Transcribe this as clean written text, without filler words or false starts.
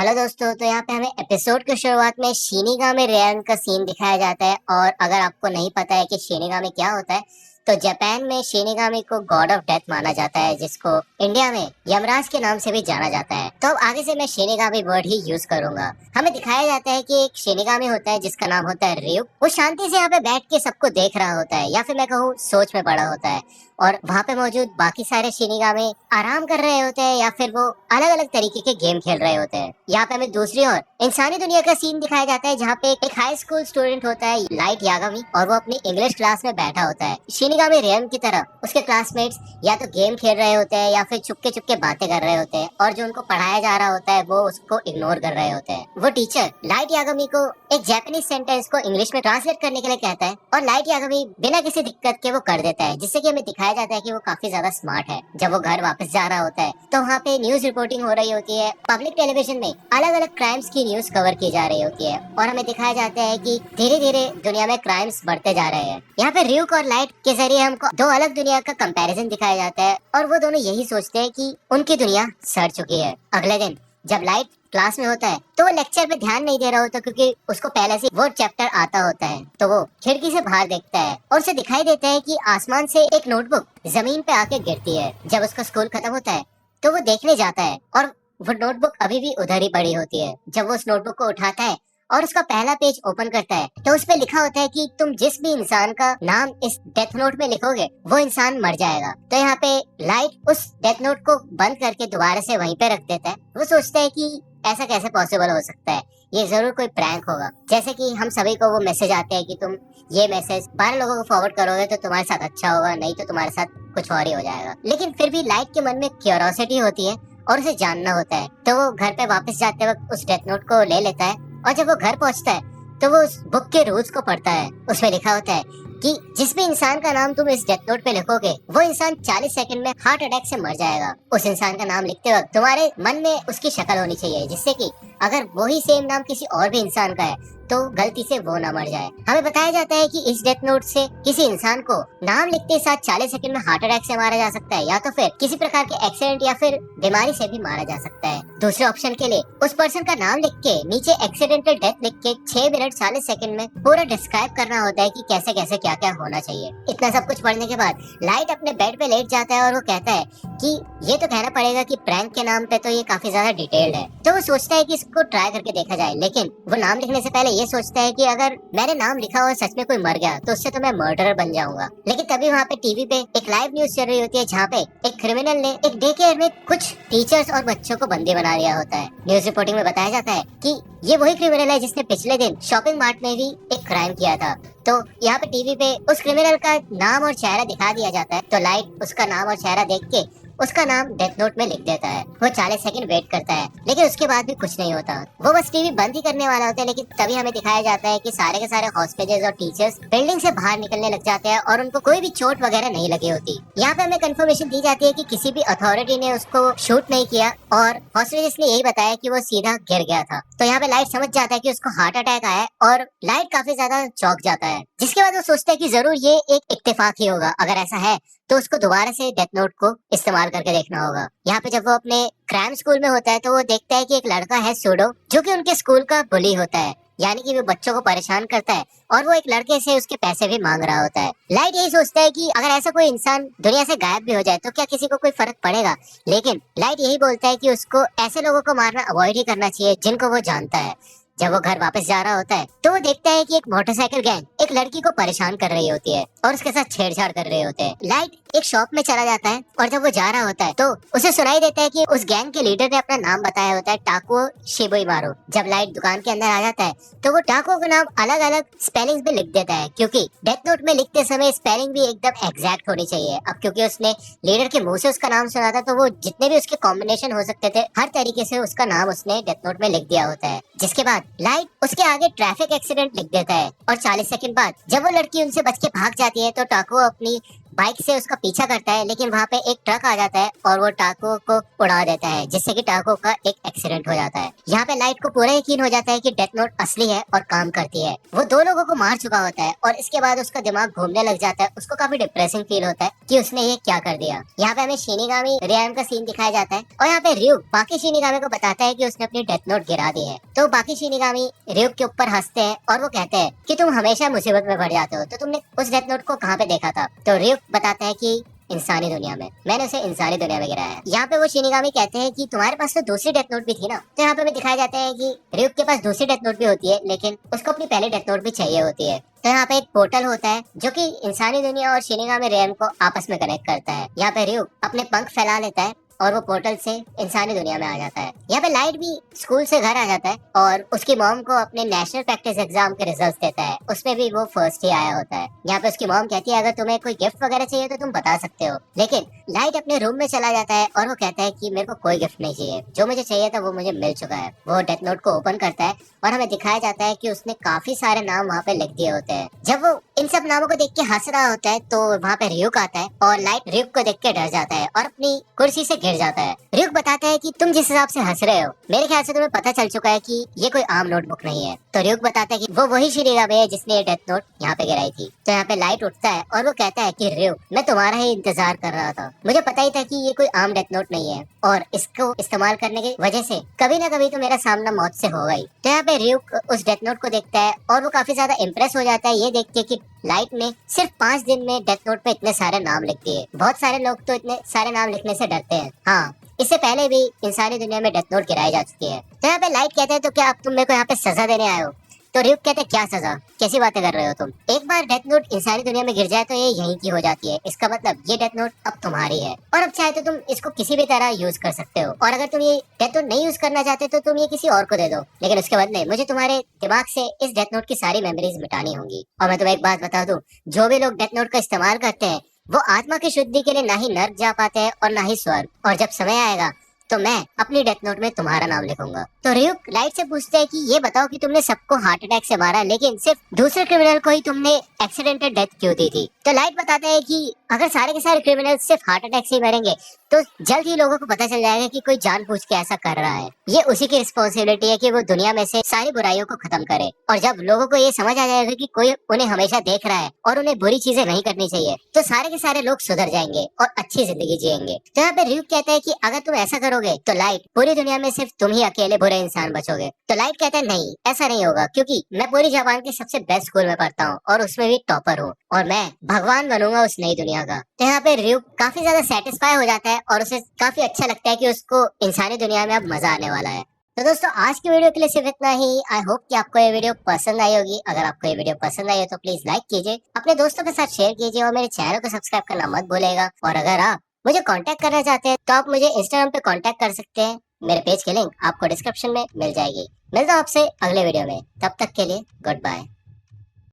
Hello दोस्तों, तो यहाँ पे हमें एपिसोड की शुरुआत में शिनिगामी रेयन का सीन दिखाया जाता है। और अगर आपको नहीं पता है कि शिनिगामी क्या होता है, तो जापान में शिनिगामी को गॉड ऑफ डेथ माना जाता है, जिसको इंडिया में यमराज के नाम से भी जाना जाता है। तो अब आगे से मैं शिनिगामी वर्ड ही यूज करूंगा। हमें दिखाया जाता है कि एक शिनिगामी होता है जिसका नाम होता है ryuk। वो शांति से यहाँ पे बैठ के सबको देख रहा होता है, या फिर मैं कहूँ सोच में पड़ा होता है। और वहाँ पे मौजूद बाकी सारे शिनिगामी आराम कर रहे होते हैं, या फिर वो अलग अलग तरीके के गेम खेल रहे होते हैं। यहाँ पे हमें दूसरी ओर इंसानी दुनिया का सीन दिखाया जाता है, जहाँ पे एक हाई स्कूल स्टूडेंट होता है लाइट यागामी, और वो अपनी इंग्लिश क्लास में बैठा होता है। शिनिगामी रेयन की तरह उसके क्लासमेट्स या तो गेम खेल रहे होते हैं या फिर चुपके चुपके बातें कर रहे होते हैं, और जो उनको पढ़ाया जा रहा होता है वो उसको इग्नोर कर रहे होते हैं। वो टीचर लाइट यागामी को एक जापानीज सेंटेंस को इंग्लिश में ट्रांसलेट करने के लिए कहता है, और लाइट यागामी बिना किसी दिक्कत के वो कर देता है, जिससे कि हमें दिखाया जाता है कि वो काफी ज्यादा स्मार्ट है। जब वो घर वापस जा रहा होता है तो वहाँ पे न्यूज रिपोर्टिंग हो रही होती है। पब्लिक टेलीविजन में अलग अलग क्राइम्स की न्यूज कवर की जा रही होती है, और हमें दिखाया जाता है कि धीरे धीरे दुनिया में क्राइम्स बढ़ते जा रहे हैं। यहाँ पे ryuk और लाइट के जरिए हमको दो अलग दुनिया का कंपैरिजन दिखाया जाता है, और वो दोनों यही सोचते हैं कि उनकी दुनिया सड़ चुकी है। अगले दिन जब लाइट क्लास में होता है तो वो लेक्चर पे ध्यान नहीं दे रहा होता, क्योंकि उसको पहले से वो चैप्टर आता होता है। तो वो खिड़की से बाहर देखता है और उसे दिखाई देता है कि आसमान से एक नोटबुक जमीन पे आके गिरती है। जब उसका स्कूल खत्म होता है तो वो देखने जाता है, और वो नोटबुक अभी भी उधर ही पड़ी होती है। जब वो उस नोटबुक को उठाता है और उसका पहला पेज ओपन करता है, तो उस पे लिखा होता है कि तुम जिस भी इंसान का नाम इस डेथ नोट में लिखोगे वो इंसान मर जाएगा। तो यहाँ पे लाइट उस डेथ नोट को बंद करके दोबारा से वहीं पे रख देता है। वो सोचता है कि ऐसा कैसे पॉसिबल हो सकता है, ये जरूर कोई प्रैंक होगा। जैसे कि हम सभी को वो मैसेज आते हैं कि तुम ये मैसेज 12 लोगों को फॉरवर्ड करोगे तो तुम्हारे साथ अच्छा होगा, नहीं तो तुम्हारे साथ कुछ और ही हो जाएगा। लेकिन फिर भी लाइट के मन में क्यूरियोसिटी होती है और उसे जानना होता है। तो वो घर पे वापस जाते वक्त उस डेथ नोट को ले लेता है, और जब वो घर पहुंचता है तो वो उस बुक के रूल्स को पढ़ता है। उसमें लिखा होता है कि जिस भी इंसान का नाम तुम इस डेथ नोट पे लिखोगे वो इंसान 40 सेकंड में हार्ट अटैक से मर जाएगा। उस इंसान का नाम लिखते वक्त तुम्हारे मन में उसकी शक्ल होनी चाहिए, जिससे कि अगर वही सेम नाम किसी और भी इंसान का है तो गलती से वो ना मर जाए। हमें बताया जाता है कि इस डेथ नोट से किसी इंसान को नाम लिखते साथ 40 सेकंड में हार्ट अटैक से मारा जा सकता है, या तो फिर किसी प्रकार के एक्सीडेंट या फिर बीमारी से भी मारा जा सकता है। दूसरे ऑप्शन के लिए उस पर्सन का नाम लिख के नीचे एक्सीडेंटल डेथ लिख के 6 मिनट 40 सेकंड में पूरा डिस्क्राइब करना होता है कि कैसे कैसे क्या क्या होना चाहिए। इतना सब कुछ पढ़ने के बाद लाइट अपने बेड पे लेट जाता है, और वो कहता है कि ये तो कहना पड़ेगा कि प्रैंक के नाम पे तो ये काफी ज्यादा डिटेल्ड है। तो वो सोचता है कि इसको ट्राई करके देखा जाए, लेकिन वो नाम लिखने से पहले ये सोचता है कि अगर मैंने नाम लिखा और सच में कोई मर गया तो उससे तो मैं मर्डरर बन जाऊंगा। लेकिन तभी वहाँ पे टीवी पे एक लाइव न्यूज चल रही होती है, जहाँ पे एक क्रिमिनल ने एक डे केयर में कुछ टीचर्स और बच्चों को बंदी बना दिया होता है। न्यूज रिपोर्टिंग में बताया जाता है कि ये वही क्रिमिनल है जिसने पिछले दिन शॉपिंग मार्ट में भी एक क्राइम किया था। तो यहाँ पे टीवी पे उस क्रिमिनल का नाम और चेहरा दिखा दिया जाता है। तो लाइट उसका नाम और चेहरा देख के उसका नाम डेथ नोट में लिख देता है। वो 40 सेकंड वेट करता है, लेकिन उसके बाद भी कुछ नहीं होता। वो बस टीवी बंद ही करने वाला होता है, लेकिन तभी हमें दिखाया जाता है कि सारे के सारे हॉस्टेजेस और टीचर्स बिल्डिंग से बाहर निकलने लग जाते हैं, और उनको कोई भी चोट वगैरह नहीं लगी होती। यहाँ पे हमें कंफर्मेशन दी जाती है कि किसी भी अथॉरिटी ने उसको शूट नहीं किया, और हॉस्टेजेस ने यही बताया कि वो सीधा गिर गया था। तो यहाँ पे लाइट समझ जाता है कि उसको हार्ट अटैक आया है, और लाइट काफी ज्यादा चौंक जाता है। जिसके बाद वो सोचता है कि जरूर ये एक इत्तेफाक ही होगा। अगर ऐसा है तो उसको दोबारा से डेथ नोट को इस्तेमाल करके देखना होगा। यहाँ पे जब वो अपने क्राइम स्कूल में होता है तो वो देखता है कि एक लड़का है सूडो, जो कि उनके स्कूल का बुली होता है, यानी कि वो बच्चों को परेशान करता है, और वो एक लड़के से उसके पैसे भी मांग रहा होता है। लाइट यही सोचता है कि अगर ऐसा कोई इंसान दुनिया से गायब भी हो जाए तो क्या किसी को कोई फर्क पड़ेगा। लेकिन लाइट यही बोलता है कि उसको ऐसे लोगों को मारना अवॉइड ही करना चाहिए जिनको वो जानता है। जब वो घर वापस जा रहा होता है तो वो देखता है कि एक मोटरसाइकिल गैंग एक लड़की को परेशान कर रही होती है और उसके साथ छेड़छाड़ कर रहे होते हैं। लाइट एक शॉप में चला जाता है, और जब वो जा रहा होता है तो उसे सुनाई देता है कि उस गैंग के लीडर ने अपना नाम बताया होता है, टाकुओ शिबुइमारू। जब लाइट दुकान के अंदर आ जाता है तो वो टाकुओ का नाम अलग अलग स्पेलिंग में लिख देता है, क्योंकि डेथ नोट में लिखते समय स्पेलिंग भी एकदम एग्जैक्ट होनी चाहिए। अब क्योंकि उसने लीडर के मुंह से उसका नाम सुना था, तो वो जितने भी उसके कॉम्बिनेशन हो सकते थे हर तरीके से उसका नाम उसने डेथ नोट में लिख दिया होता है। जिसके बाद लाइट उसके आगे ट्रैफिक एक्सीडेंट लिख देता है, और 40 सेकंड बाद जब वो लड़की उनसे बच के भाग जाती है तो टाकुओ अपनी बाइक से उसका पीछा करता है, लेकिन वहाँ पे एक ट्रक आ जाता है और वो टाको को उड़ा देता है, जिससे कि टाको का एक एक्सीडेंट हो जाता है। यहाँ पे लाइट को पूरा यकीन हो जाता है कि डेथ नोट असली है और काम करती है। वो दो लोगों को मार चुका होता है और इसके बाद उसका दिमाग घूमने लग जाता है। उसको काफी डिप्रेसिंग फील होता है कि उसने ये क्या कर दिया। यहाँ पे हमें शिनिगामी रियान का सीन दिखाया जाता है और यहाँ पे ryuk बाकी शिनिगामी को बताता है कि उसने अपनी डेथ नोट गिरा दी है। तो बाकी शिनिगामी ryuk के ऊपर हंसते हैं और वो कहते हैं कि तुम हमेशा मुसीबत में पड़ जाते हो, तो तुमने उस डेथ नोट को कहाँ पे देखा था? तो ryuk बताता है कि इंसानी दुनिया में, मैंने उसे इंसानी दुनिया में गिराया है। यहाँ पे वो शिनिगामी कहते हैं कि तुम्हारे पास तो दूसरी डेथ नोट भी थी ना। तो यहाँ पे हमें दिखाया जाता है कि ryuk के पास दूसरी डेथ नोट भी होती है, लेकिन उसको अपनी पहली डेथ नोट भी चाहिए होती है। तो यहाँ पे एक पोर्टल होता है जो कि इंसानी दुनिया और शिनिगामी रियान को आपस में कनेक्ट करता है। यहाँ पे ryuk अपने पंख फैला लेता है और वो पोर्टल से इंसानी दुनिया में आ जाता है। यहाँ पे लाइट भी स्कूल से घर आ जाता है और उसकी मॉम को अपने नेशनल प्रैक्टिस एग्जाम के रिजल्ट्स देता है। उसमें भी वो फर्स्ट ही आया होता है। यहाँ पे उसकी मॉम कहती है अगर तुम्हें कोई गिफ्ट वगैरह चाहिए तो तुम बता सकते हो, लेकिन लाइट अपने रूम में चला जाता है और वो कहता है कि मेरे को कोई गिफ्ट नहीं चाहिए, जो मुझे चाहिए था वो मुझे मिल चुका है। वो डेथ नोट को ओपन करता है और हमें दिखाया जाता है कि उसने काफी सारे नाम वहाँ पे लिख दिए होते हैं। जब वो इन सब नामों को देख के हंस रहा होता है तो वहाँ पे ryuk आता है और लाइट ryuk को देख के डर जाता है और अपनी कुर्सी से गिर जाता है। ryuk बताता है कि तुम जिस हिसाब से हंस रहे हो, मेरे ख्याल से तुम्हें पता चल चुका है कि ये कोई आम नोटबुक नहीं है। तो ryuk बताता है कि वो वही शिनिगामी है जिसने ये डेथ नोट यहाँ पे गिराई थी। तो यहाँ पे लाइट उठता है और वो कहता है कि ryuk, मैं तुम्हारा ही इंतजार कर रहा था, मुझे पता ही था कि ये कोई आम डेथ नोट नहीं है और इसको इस्तेमाल करने की वजह से कभी ना कभी तो मेरा सामना मौत से होगा ही। तो यहाँ पे ryuk उस डेथ नोट को देखता है और वो काफी ज्यादा इम्प्रेस हो जाता है ये देख के कि लाइट ने सिर्फ 5 दिन में डेथ नोट पे इतने सारे नाम लिख दिए। बहुत सारे लोग तो इतने सारे नाम लिखने से डरते हैं। हाँ, इससे पहले भी इंसानी दुनिया में डेथ नोट गिराई जा चुकी है। तो यहाँ पे लाइट कहते हैं तो क्या अब तुम मेरे को यहाँ पे सजा देने आए हो? तो ryuk कहते हैं क्या सजा, कैसी बातें कर रहे हो तुम? एक बार डेथ नोट इंसानी दुनिया में गिर जाए तो ये यहीं की हो जाती है। इसका मतलब ये डेथ नोट अब तुम्हारी है और अब चाहे तो तुम इसको किसी भी तरह यूज कर सकते हो। और अगर तुम ये डेथ नोट नहीं यूज करना चाहते तो तुम ये किसी और को दे दो, लेकिन उसके बदले मुझे तुम्हारे दिमाग से इस डेथ नोट की सारी मेमोरीज मिटानी होंगी। और मैं तुम्हें एक बात बता दूं, जो भी लोग डेथ नोट का इस्तेमाल करते हैं वो आत्मा की शुद्धि के लिए ना ही नर्क जा पाते हैं और ना ही स्वर्ग। और जब समय आएगा तो मैं अपनी डेथ नोट में तुम्हारा नाम लिखूंगा। तो ryuk लाइट से पूछते हैं कि ये बताओ कि तुमने सबको हार्ट अटैक से मारा, लेकिन सिर्फ दूसरे क्रिमिनल को ही तुमने एक्सीडेंटल डेथ क्यों दी थी? तो लाइट बताता है कि अगर सारे के सारे क्रिमिनल सिर्फ हार्ट अटैक से ही मरेंगे तो जल्द ही लोगों को पता चल जाएगा कि कोई जानबूझ के ऐसा कर रहा है। ये उसी की रिस्पॉन्सिबिलिटी है कि वो दुनिया में से सारी बुराइयों को खत्म करे। और जब लोगों को ये समझ आ जाएगा कि कोई उन्हें हमेशा देख रहा है और उन्हें बुरी चीजें नहीं करनी चाहिए, तो सारे के सारे लोग सुधर जाएंगे और अच्छी जिंदगी जिएंगे। तो यहाँ पे ryuk कहता है कि अगर तुम ऐसा करोगे तो लाइट पूरी दुनिया में सिर्फ तुम ही अकेले बुरे इंसान बचोगे। तो लाइट कहता है नहीं, ऐसा नहीं होगा, क्योंकि मैं पूरी जापान के सबसे बेस्ट स्कूल में पढ़ता हूँ और उसमें भी टॉपर हूँ और मैं भगवान बनूंगा उस नई दुनिया का। तो यहाँ पे ryuk काफी ज्यादा सेटिस्फाई हो जाता है और उसे काफी अच्छा लगता है कि उसको इंसानी दुनिया में अब मजा आने वाला है। तो दोस्तों आज की वीडियो के लिए सिर्फ इतना ही। आई होप कि आपको ये वीडियो पसंद आई होगी। अगर आपको ये वीडियो पसंद आई हो तो प्लीज लाइक कीजिए, अपने दोस्तों के साथ शेयर कीजिए और मेरे चैनल को सब्सक्राइब करना मत भूलेगा। और अगर आप मुझे कांटेक्ट करना चाहते हैं तो आप मुझे इंस्टाग्राम पे कांटेक्ट कर सकते हैं। मेरे पेज की लिंक आपको डिस्क्रिप्शन में मिल जाएगी। मिलता हूं आपसे अगले वीडियो में, तब तक के लिए गुड बाय।